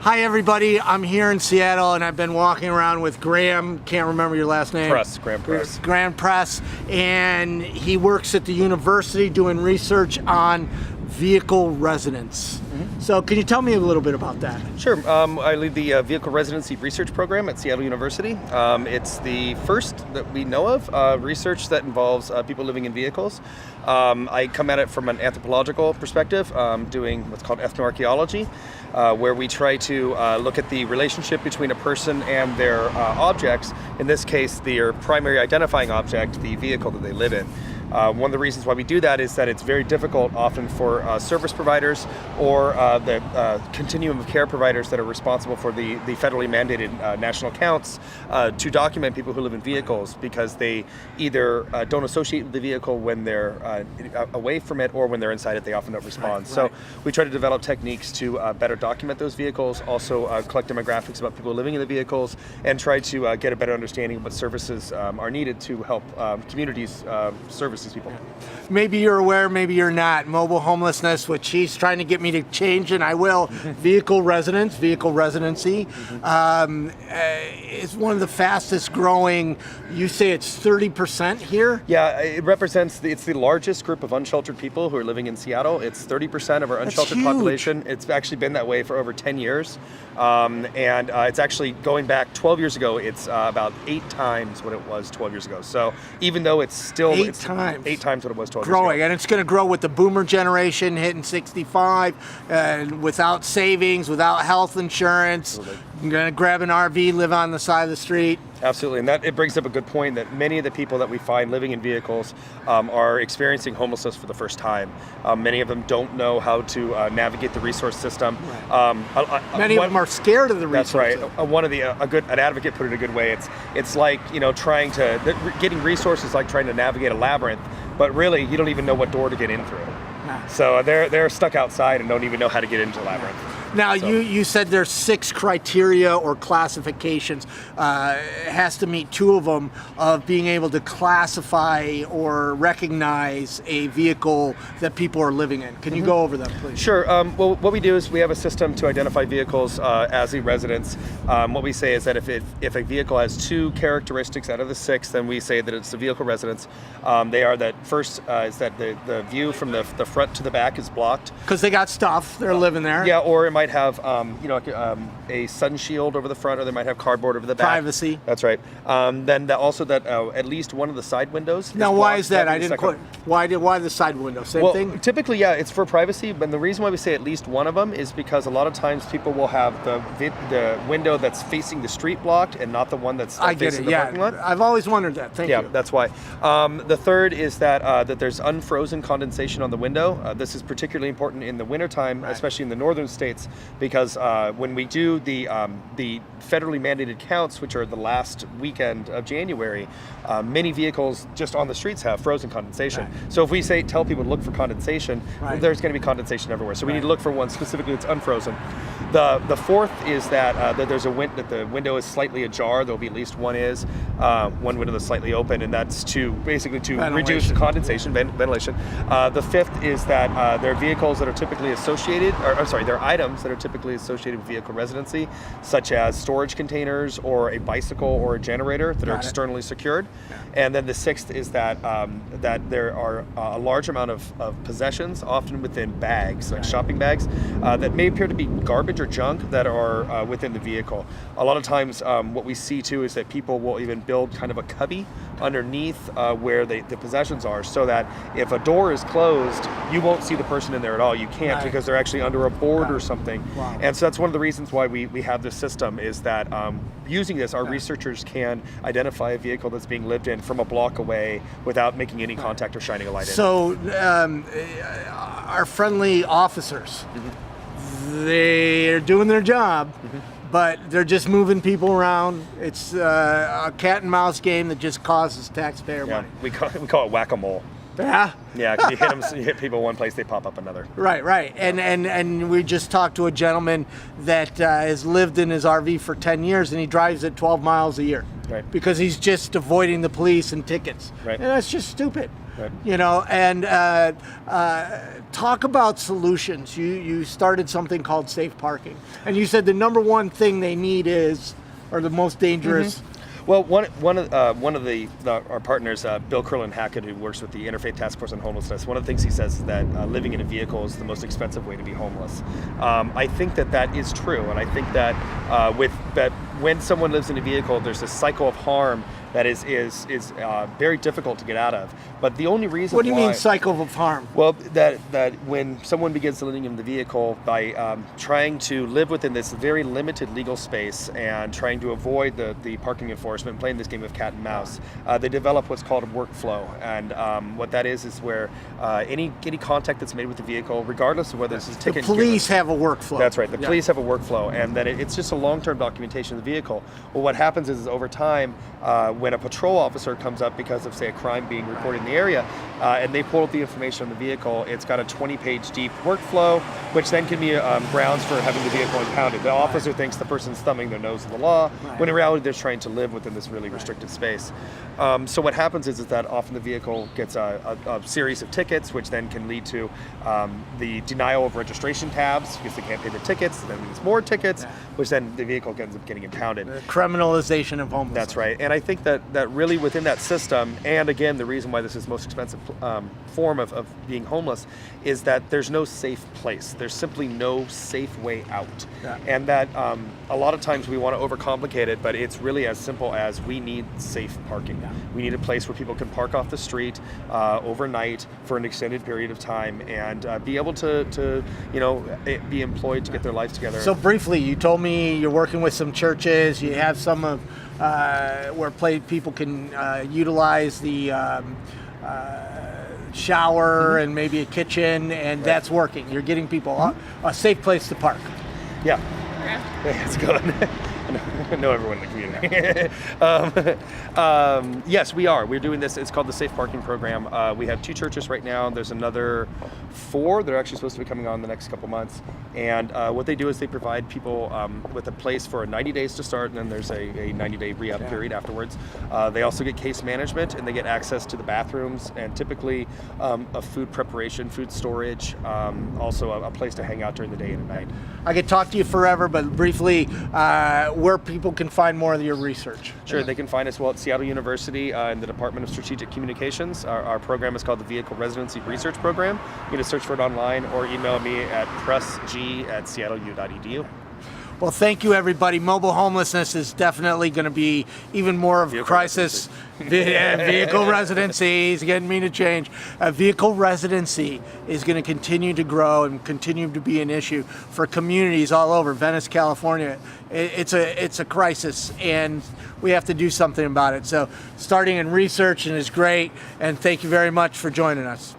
Hi everybody, I'm here in Seattle and I've been walking around with Graham, can't remember your last name. Graham Pruss. Graham Pruss, and he works at the university doing research on vehicle residence. So can you tell me a little bit about that? Sure. I lead the Vehicular Residency research program at Seattle University. It's the first that we know of research that involves people living in vehicles. I come at it from an anthropological perspective, doing what's called ethnoarchaeology, where we try to look at the relationship between a person and their objects, in this case their primary identifying object, the vehicle that they live in. One of the reasons why we do that is that it's very difficult often for service providers or the continuum of care providers that are responsible for the federally mandated national counts to document people who live in vehicles, because they either don't associate with the vehicle when they're away from it, or when they're inside it they often don't respond. So we try to develop techniques to better document those vehicles, also collect demographics about people living in the vehicles, and try to get a better understanding of what services are needed to help communities service these people. Maybe you're aware, maybe you're not. Mobile homelessness, which he's trying to get me to change, and I will. Vehicle residency, is one of the fastest growing. You say it's 30% here? Yeah, it represents, it's the largest group of unsheltered people who are living in Seattle. It's 30% of our unsheltered population. It's actually been that way for over 10 years. And it's actually going back 12 years ago, it's about 8 times what it was 12 years ago. So even though it's still 8 times what it was 12 growing, years ago. and it's going to grow with the boomer generation hitting 65, without savings, without health insurance. I'm going to grab an RV, live on the side of the street. Absolutely, and it brings up a good point that many of the people that we find living in vehicles are experiencing homelessness for the first time. Many of them don't know how to navigate the resource system. Many of them are scared of the resource. That's right. One of an advocate put it a good way. It's like, getting resources like trying to navigate a labyrinth, but really you don't even know what door to get in through. So they're stuck outside and don't even know how to get into the labyrinth. Now, you said there's 6 criteria or classifications. It has to meet 2 of them, of being able to classify or recognize a vehicle that people are living in. Can you go over them, please? Sure. Well, what we do is we have a system to identify vehicles as a residence. What we say is that if a vehicle has 2 characteristics out of the 6, then we say that it's a vehicle residence. They are that first is that the view from the front to the back is blocked. Because they got stuff, they're living there. Yeah, or it might have a sun shield over the front, or they might have cardboard over the back. Privacy. That's right. Then also that at least one of the side windows. Now, why is that? I didn't quite. Why the side window? Same thing. Typically, yeah, it's for privacy. But the reason why we say at least one of them is because a lot of times people will have the window that's facing the street blocked and not the one that's facing the parking lot. I've always wondered that. Thank you. Yeah, that's why. The third is that there's unfrozen condensation on the window. This is particularly important in the wintertime, especially in the northern states, because when we do the federally mandated counts, which are the last weekend of January, many vehicles just on the streets have frozen condensation. So if we tell people to look for condensation, well, there's going to be condensation everywhere. So we need to look for one specifically that's unfrozen. The fourth is that there's that the window is slightly ajar. There'll be at least one window that's slightly open, and that's to reduce condensation, ventilation. The fifth is that there are vehicles that are typically associated, there are items that are typically associated with vehicle residency, such as storage containers or a bicycle or a generator that are externally secured. And then the sixth is that there are a large amount of possessions, often within bags, like shopping bags, that may appear to be garbage or junk that are within the vehicle. A lot of times what we see too is that people will even build kind of a cubby underneath where the possessions are, so that if a door is closed, you won't see the person in there at all. You can't, because they're actually under a board or something. And so that's one of the reasons why we have this system, is that using this, our researchers can identify a vehicle that's being lived in from a block away without making any contact or shining a light in. So our friendly officers, they're doing their job, but they're just moving people around. It's a cat and mouse game that just causes taxpayer money. We call it whack-a-mole. Yeah. Yeah, 'cause you hit people one place, they pop up another. Right. And we just talked to a gentleman that has lived in his RV for 10 years, and he drives it 12 miles a year. Right. Because he's just avoiding the police and tickets. Right. And that's just stupid. Right. You know, and talk about solutions. You started something called safe parking. And you said the number one thing they need is, or the most dangerous. Well, one of our partners, Bill Curlin Hackett, who works with the Interfaith Task Force on Homelessness, one of the things he says is that living in a vehicle is the most expensive way to be homeless. I think that is true, and I think that when someone lives in a vehicle, there's a cycle of harm that is very difficult to get out of. But the only reason What do you mean cycle of harm? Well, that when someone begins living in the vehicle by trying to live within this very limited legal space and trying to avoid the parking enforcement, playing this game of cat and mouse, they develop what's called a workflow. And what that is where any contact that's made with the vehicle, regardless of whether it's a ticket. The police have a workflow. That's right. The police have a workflow, and that it's just a long-term documentation of the vehicle. Well, what happens is over time, when a patrol officer comes up because of, say, a crime being reported in the area, and they pull up the information on the vehicle, it's got a 20-page deep workflow, which then can be grounds for having the vehicle impounded. The officer thinks the person's thumbing their nose in the law, when in reality they're trying to live within this really restricted space. So what happens is that often the vehicle gets a series of tickets, which then can lead to the denial of registration tabs because they can't pay the tickets, then there's more tickets, which then the vehicle ends up getting impounded. The criminalization of homelessness. That's right. And I think that really within that system, and again, the reason why this is the most expensive form of being homeless, is that there's no safe place. There's simply no safe way out. Yeah. And that a lot of times we want to overcomplicate it, but it's really as simple as we need safe parking. Yeah. We need a place where people can park off the street overnight for an extended period of time and be able to be employed to get their life together. So briefly, you told me you're working with some churches. You have some of where people can utilize the shower and maybe a kitchen, and that's working. You're getting people a safe place to park. Yeah. It's good. I know everyone in the community. Yes, we are. We're doing this. It's called the Safe Parking Program. We have 2 churches right now. There's another 4 that are actually supposed to be coming on in the next couple months. And what they do is they provide people with a place for 90 days to start, and then there's a 90-day rehab period afterwards. They also get case management, and they get access to the bathrooms, and typically a food preparation, food storage, also a place to hang out during the day and at night. I could talk to you forever, but briefly, where people can find more of your research. Sure, they can find us at Seattle University in the Department of Strategic Communications. Our program is called the Vehicular Residency Research Program. You can search for it online or email me at prussg@seattleu.edu. Well, thank you, everybody. Mobile homelessness is definitely going to be even more of a crisis. Vehicle residency is getting me to change. Vehicle residency is going to continue to grow and continue to be an issue for communities all over Venice, California. It's a crisis, and we have to do something about it. So starting in research is great, and thank you very much for joining us.